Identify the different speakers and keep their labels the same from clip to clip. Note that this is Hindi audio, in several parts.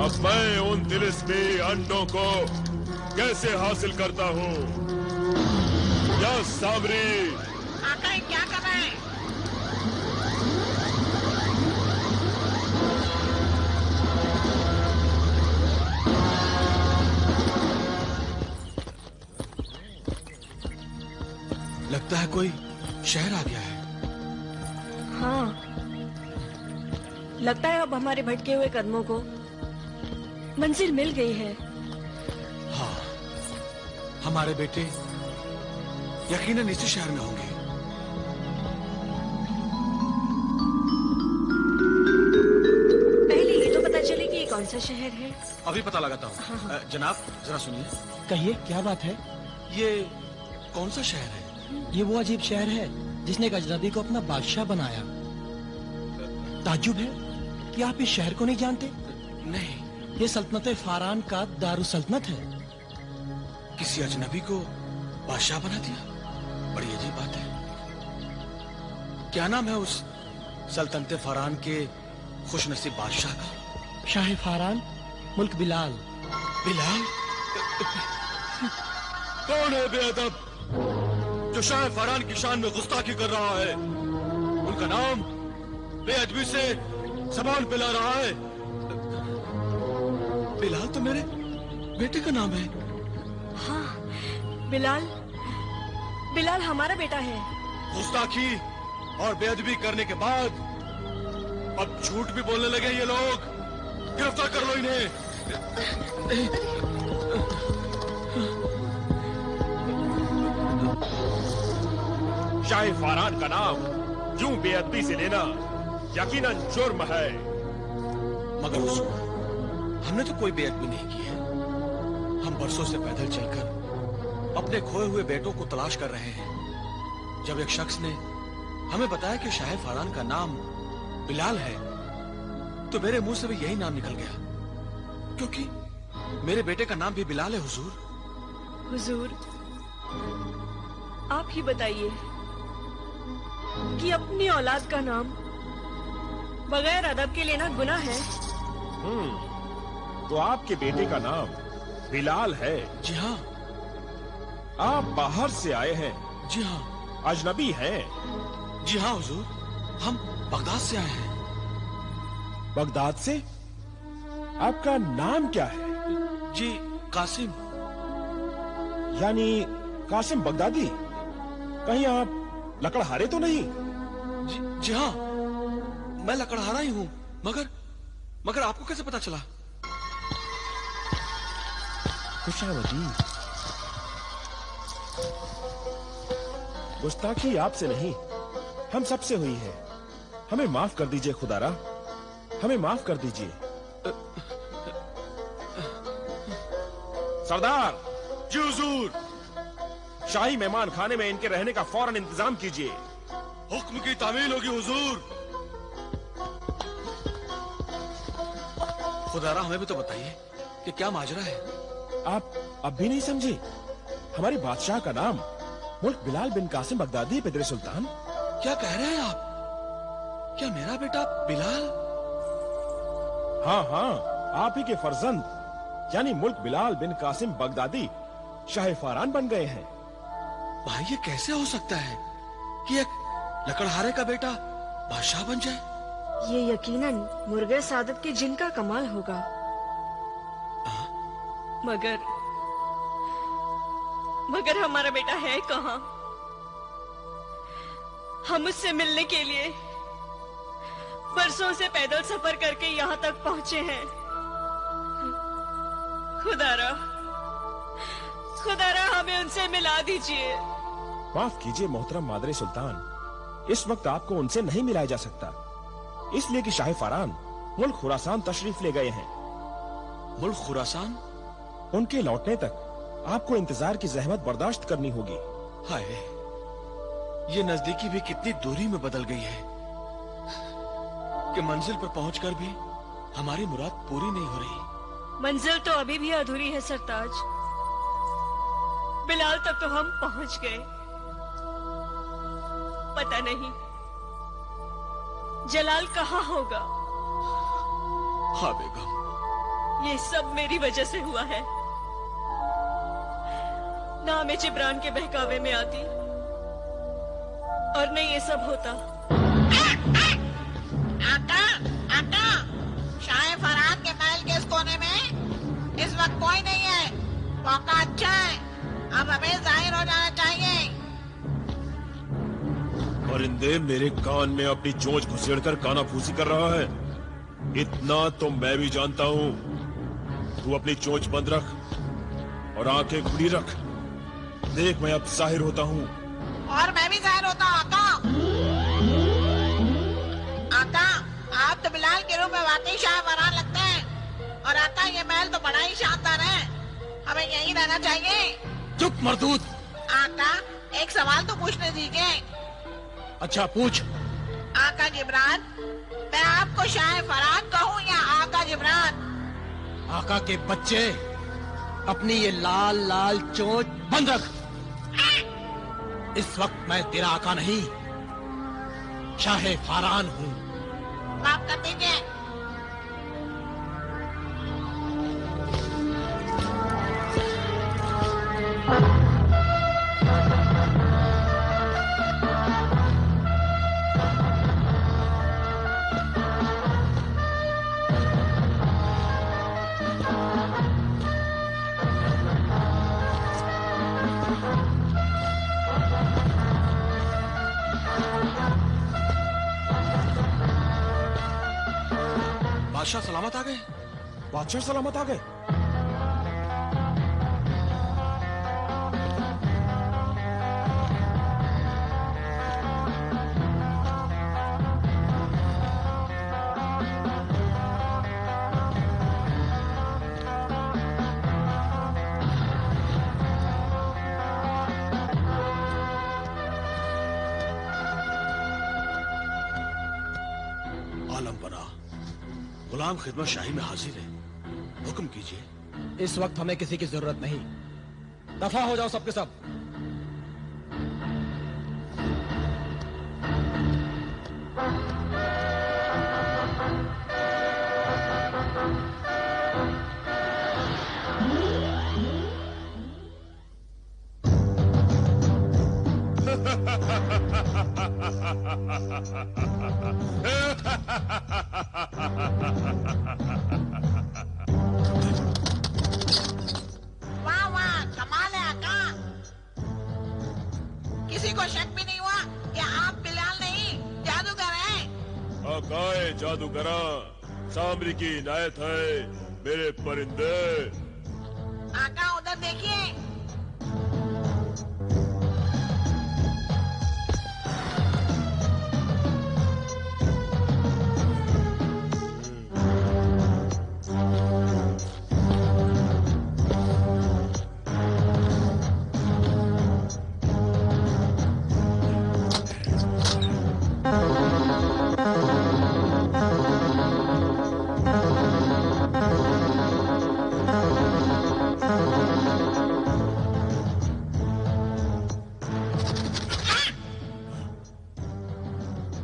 Speaker 1: अब मैं उन तिलिस्मी अंडों को कैसे हासिल करता हूँ? या सामरी
Speaker 2: आका ये क्या कर रहे हैं?
Speaker 3: लगता है कोई शहर आ गया है।
Speaker 4: हाँ, लगता है अब हमारे भटके हुए कदमों को मंजिल मिल गई है।
Speaker 3: हाँ, हमारे बेटे यकीनन इसी शहर में होंगे।
Speaker 4: पहले ये तो पता चले कि ये कौन सा शहर है।
Speaker 3: अभी पता लगाता हूँ।
Speaker 4: हाँ।
Speaker 3: जनाब जरा सुनिए।
Speaker 5: कहिए, क्या बात है?
Speaker 3: ये कौन सा शहर है?
Speaker 5: ये वो अजीब शहर है जिसने एक अजनबी को अपना बादशाह बनाया। ताज्जुब है कि आप इस शहर को नहीं जानते।
Speaker 3: नहीं।
Speaker 5: ये सल्तनत फारान का दारुसल्तनत है।
Speaker 3: किसी अजनबी को बादशाह बना दिया? बड़ी अजीब बात है। क्या नाम है उस सल्तनत फारान के खुशनसीब बादशाह का?
Speaker 5: शाह फारान, मुल्क बिलाल।
Speaker 3: बिलाल? कौन है बेअदब जो शाह फारान की शान में गुस्ताखी कर रहा है? उनका नाम बेअदबी से ज़बान पे ला रहा है। बिलाल तो मेरे बेटे का नाम है।
Speaker 4: हाँ, बिलाल हमारा बेटा है।
Speaker 3: गुस्ताखी और बेअदबी करने के बाद अब झूठ भी बोलने लगे ये लोग। गिरफ्तार कर लो इन्हें।
Speaker 1: शाह फारान का नाम यूं बेअदबी से लेना यकीनन जुर्म है।
Speaker 3: मगर हुजूर, हमने तो कोई बेअदबी नहीं की है। हम बरसों से पैदल चलकर अपने खोए हुए बेटों को तलाश कर रहे हैं। जब एक शख्स ने हमें बताया कि शाह फारान का नाम बिलाल है, तो मेरे मुंह से भी यही नाम निकल गया, क्योंकि मेरे बेटे का नाम भी बिलाल है।
Speaker 4: हुजूर, आप ही बताइए कि अपनी औलाद का नाम बगैर अदब के लेना गुनाह है?
Speaker 1: तो आपके बेटे का नाम बिलाल है?
Speaker 3: जी हाँ।
Speaker 1: आप बाहर से आए हैं?
Speaker 3: जी हाँ।
Speaker 1: अजनबी हैं?
Speaker 3: जी हाँ हुजूर, हम बगदाद से आए हैं।
Speaker 1: बगदाद से? आपका नाम क्या है?
Speaker 3: जी कासिम।
Speaker 1: यानी कासिम बगदादी? कहीं आप लकड़हारे तो नहीं?
Speaker 3: जी हाँ, मैं लकड़हारा ही हूँ। मगर आपको कैसे पता चला?
Speaker 1: खुशामदी। गुस्ताखी आपसे नहीं, हम सबसे हुई है। हमें माफ कर दीजिए खुदारा, हमें माफ कर दीजिए। सरदार
Speaker 3: जी हुजूर।
Speaker 1: शाही मेहमान खाने में इनके रहने का फौरन इंतजाम कीजिए।
Speaker 3: हुक्म की तामील होगी हुजूर। खुदारा, हमें भी तो बताइए कि क्या माजरा है।
Speaker 1: आप अब भी नहीं समझे? हमारे बादशाह का नाम मुल्क बिलाल बिन कासिम बगदादी पिदरे सुल्तान।
Speaker 3: क्या कह रहे हैं आप? क्या मेरा बेटा बिलाल?
Speaker 1: हाँ हाँ, आप ही के फर्जंद यानी मुल्क बिलाल बिन कासिम बगदादी शाह फारान बन गए हैं।
Speaker 3: भाई, ये कैसे हो सकता है कि एक लकड़हारे का बेटा बादशाह बन जाए?
Speaker 4: ये यकीनन मुर्गे सादत के जिन का कमाल होगा। मगर हमारा बेटा है कहाँ? हम उससे मिलने के लिए बरसों से पैदल सफर करके यहाँ तक पहुँचे हैं। खुदारा हमें उनसे मिला दीजिए।
Speaker 1: माफ कीजिए मोहतरम मादरे सुल्तान, इस वक्त आपको उनसे नहीं मिलाया जा सकता, इसलिए कि शाह फारान मुल्क खुरासान तशरीफ ले गए हैं।
Speaker 3: मुल्क खुरासान?
Speaker 1: उनके लौटने तक आपको इंतजार की जहमत बर्दाश्त करनी होगी।
Speaker 3: हाय, ये नजदीकी भी कितनी दूरी में बदल गई है कि मंजिल पर पहुंचकर भी हमारी मुराद पूरी नहीं हो रही।
Speaker 4: मंजिल तो अभी भी अधूरी है सरताज। बिलाल तक तो हम पहुंच गए, पता नहीं जलाल कहाँ होगा।
Speaker 3: हाँ बेगम,
Speaker 4: ये सब मेरी वजह से हुआ है। ना मैं जिब्रान के बहकावे में आती और नहीं ये सब होता।
Speaker 2: आका, आका, शाह फरहान के महल के इस कोने में इस वक्त कोई नहीं है। मौका अच्छा है, अब हमें जाहिर हो जाना चाहिए।
Speaker 1: परिंदे मेरे कान में अपनी चोंच घुसेड़कर कानाफूसी कर रहा है। इतना तो मैं भी जानता हूँ। तू अपनी चोंच बंद रख और आंखें खुली रख। देख, मैं अब जाहिर होता हूँ।
Speaker 2: और मैं भी जाहिर होता हूँ आका। आका, आप तो बिलाल के रूप में वाकई शाह फरहान लगते हैं। और आका, ये महल तो बड़ा ही शानदार है, हमें यहीं रहना चाहिए।
Speaker 5: चुप मरदूद।
Speaker 2: आका, एक सवाल तो पूछने दीजिए।
Speaker 5: अच्छा पूछ।
Speaker 2: आका जिब्रान, मैं आपको शाह फरहान कहूँ या आका जिब्रान?
Speaker 5: आका के बच्चे, अपनी ये लाल लाल चोंच बंद रख। इस वक्त मैं तेरा आका नहीं, शाह फरहान हूँ।
Speaker 2: माफ कर दीजिए।
Speaker 3: बादशाह सलामत आ गए।
Speaker 1: बादशाह सलामत आ गए।
Speaker 3: आलम बना, गुलाम खिदमत शाही में हाजिर है। हुक्म कीजिए।
Speaker 5: इस वक्त हमें किसी की जरूरत नहीं। दफा हो जाओ सबके सब।
Speaker 2: वाह वाह, कमाल है आका। किसी को शक भी नहीं हुआ कि आप बिलाल नहीं, जादूगर हैं।
Speaker 1: आकाए जादूगरा, सामरी की इनायत है मेरे परिंदे।
Speaker 2: आका उधर देखिए।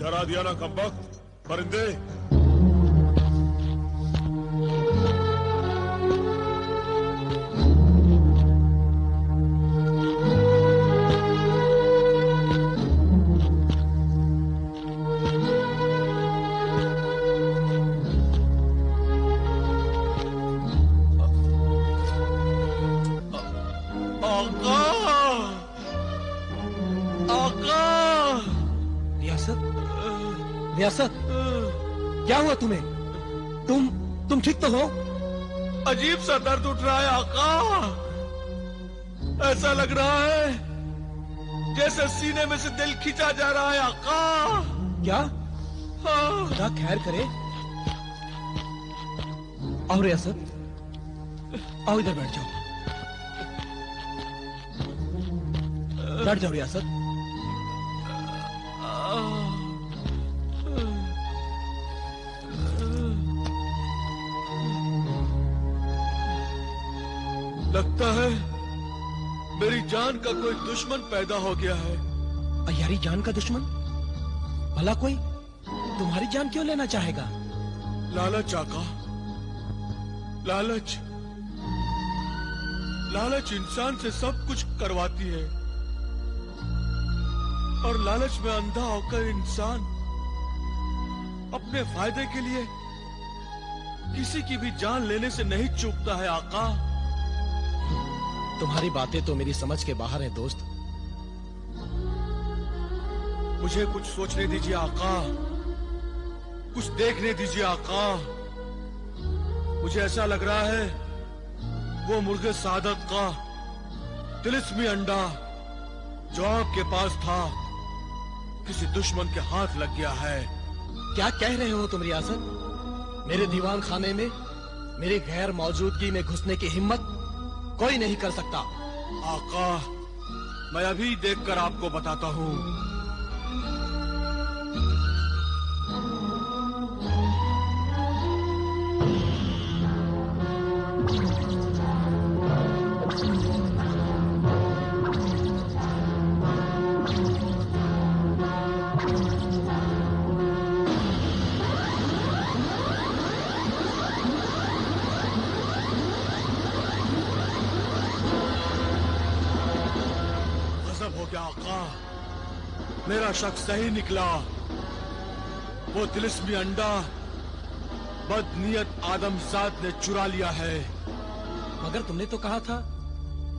Speaker 1: डरा दिया ना कमबख्त, परिंदे।
Speaker 5: रियासत, क्या हुआ तुम्हें? तुम ठीक तो हो?
Speaker 3: अजीब सा दर्द उठ रहा है आका। ऐसा लग रहा है जैसे सीने में से दिल खींचा जा रहा है आका।
Speaker 5: क्या?
Speaker 3: हाँ।
Speaker 5: खुदा खैर करे। आओ रियासत, आओ इधर बैठ जाओ। बैठ जाओ रियासत।
Speaker 3: लगता है मेरी जान का कोई दुश्मन पैदा हो गया है।
Speaker 5: अय्यारी जान का दुश्मन? भला कोई तुम्हारी जान क्यों लेना चाहेगा?
Speaker 3: लालच आका, लालच लालच इंसान से सब कुछ करवाती है, और लालच में अंधा होकर इंसान अपने फायदे के लिए किसी की भी जान लेने से नहीं चूकता है। आका,
Speaker 5: तुम्हारी बातें तो मेरी समझ के बाहर है दोस्त।
Speaker 3: मुझे कुछ सोचने दीजिए आका, कुछ देखने दीजिए आका। मुझे ऐसा लग रहा है वो मुर्गे सादत का तिलिस्मी अंडा जो आपके पास था किसी दुश्मन के हाथ लग गया है।
Speaker 5: क्या कह रहे हो तुम रियासत? मेरे दीवान खाने में मेरी गैर मौजूदगी में घुसने की हिम्मत कोई नहीं कर सकता।
Speaker 3: आका, मैं अभी देखकर आपको बताता हूँ। मेरा शक सही निकला। वो तिलिस्मी अंडा बदनीयत आदमजाद ने चुरा लिया है।
Speaker 5: मगर तुमने तो कहा था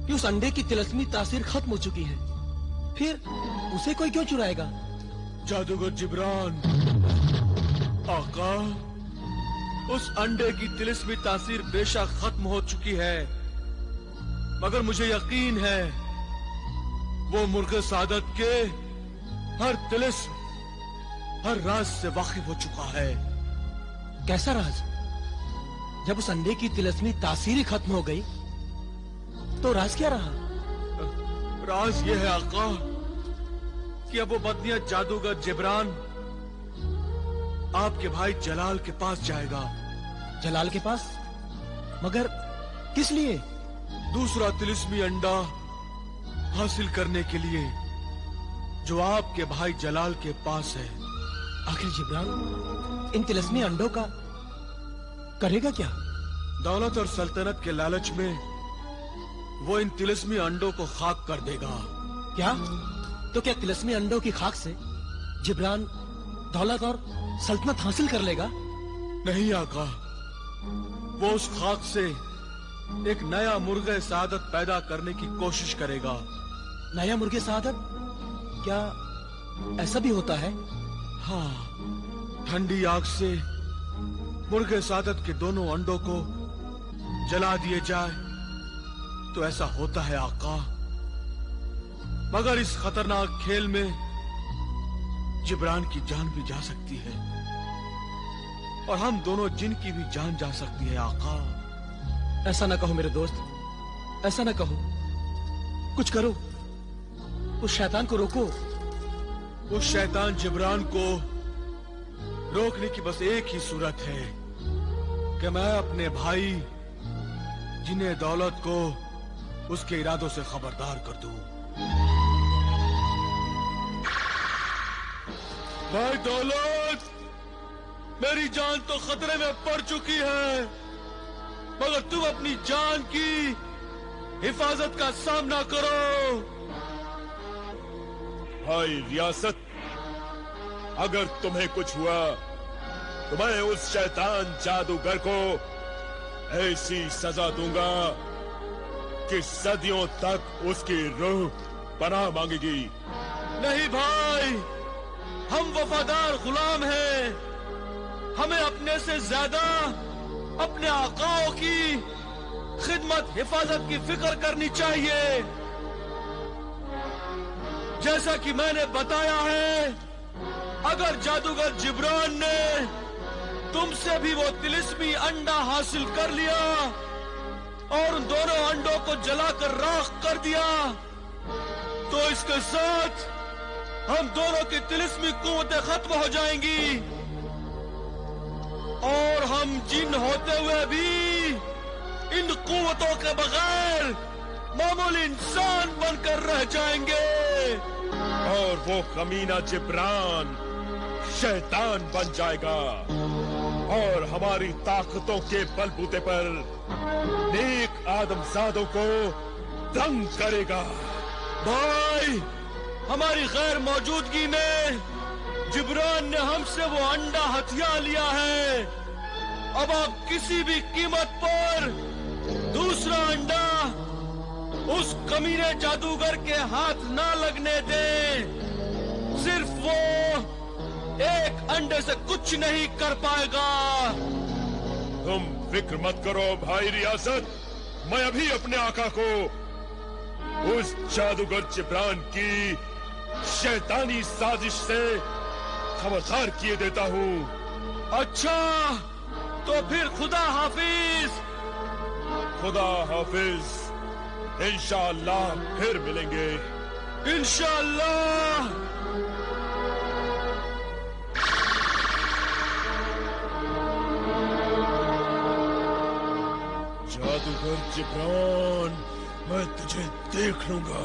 Speaker 5: कि उस अंडे की तिलिस्मी तासीर खत्म हो चुकी है, फिर उसे कोई क्यों चुराएगा?
Speaker 3: जादूगर जिब्रान, आका, उस अंडे की तिलिस्मी तासीर बेशक खत्म हो चुकी है, मगर मुझे यकीन है वो मुर्गे सादत के हर तिलिस्म, हर राज से वाकिफ हो चुका है।
Speaker 5: कैसा राज? जब उस अंडे की तिलिस्मी तासीर ही खत्म हो गई तो राज क्या रहा?
Speaker 3: राज ये है आका कि अब वो बदनीयत जादूगर जिब्रान आपके भाई जलाल के पास जाएगा।
Speaker 5: जलाल के पास? मगर किस लिए?
Speaker 3: दूसरा तिलिस्मी अंडा हासिल करने के लिए जो आपके भाई जलाल के पास है।
Speaker 5: आखिर जिब्रान इन तिलिस्मी अंडों का करेगा क्या?
Speaker 3: दौलत और सल्तनत के लालच में वो इन तिलिस्मी अंडों को खाक कर देगा।
Speaker 5: क्या? तो क्या तिलिस्मी अंडों की खाक से जिब्रान दौलत और सल्तनत हासिल कर लेगा?
Speaker 3: नहीं आका, वो उस खाक से एक नया मुर्गे सादत पैदा करने की कोशिश करेगा।
Speaker 5: नया मुर्गे सादत? क्या ऐसा भी होता है?
Speaker 3: हाँ, ठंडी आग से मुर्गे सादत के दोनों अंडों को जला दिए जाए तो ऐसा होता है आका। मगर इस खतरनाक खेल में जिब्रान की जान भी जा सकती है और हम दोनों जिन की भी जान जा सकती है आका।
Speaker 5: ऐसा ना कहो मेरे दोस्त, ऐसा ना कहो। कुछ करो, उस शैतान को रोको।
Speaker 3: उस शैतान जिब्रान को रोकने की बस एक ही सूरत है कि मैं अपने भाई जिन्हें दौलत को उसके इरादों से खबरदार कर दूं। भाई दौलत, मेरी जान तो खतरे में पड़ चुकी है, मगर तुम अपनी जान की हिफाजत का सामना करो।
Speaker 1: भाई रियासत, अगर तुम्हें कुछ हुआ तो मैं उस शैतान जादूगर को ऐसी सजा दूंगा कि सदियों तक उसकी रूह पनाह मांगेगी।
Speaker 3: नहीं भाई, हम वफादार गुलाम हैं। हमें अपने से ज्यादा अपने आकाओं की खिदमत, हिफाजत की फिक्र करनी चाहिए। जैसा कि मैंने बताया है, अगर जादूगर जिब्रान ने तुमसे भी वो तिलिस्मी अंडा हासिल कर लिया और उन दोनों अंडों को जलाकर राख कर दिया, तो इसके साथ हम दोनों की तिलिस्मी कुव्वतें खत्म हो जाएंगी और हम जिन होते हुए भी इन कुव्वतों के बगैर मामूली इंसान बनकर रह जाएंगे
Speaker 1: और वो कमीना जिब्रान शैतान बन जाएगा। और हमारी ताकतों के बलबूते पर नेक आदमजादों को दंग करेगा।
Speaker 3: भाई, हमारी गैर मौजूदगी में जिब्रान ने हमसे वो अंडा हथिया लिया है। अब आप किसी भी कीमत पर दूसरा अंडा उस कमीने जादूगर के हाथ ना लगने दें। सिर्फ वो एक अंडे से कुछ नहीं कर पाएगा।
Speaker 1: तुम फिक्र मत करो भाई रियासत, मैं अभी अपने आका को उस जादूगर जिब्रान की शैतानी साजिश से खबरदार किए देता हूँ।
Speaker 3: अच्छा, तो फिर खुदा हाफिज।
Speaker 1: खुदा हाफिज, इंशाअल्लाह फिर मिलेंगे।
Speaker 3: इंशाअल्लाह।
Speaker 1: जादूगर जिब्रान, मैं तुझे देख लूंगा।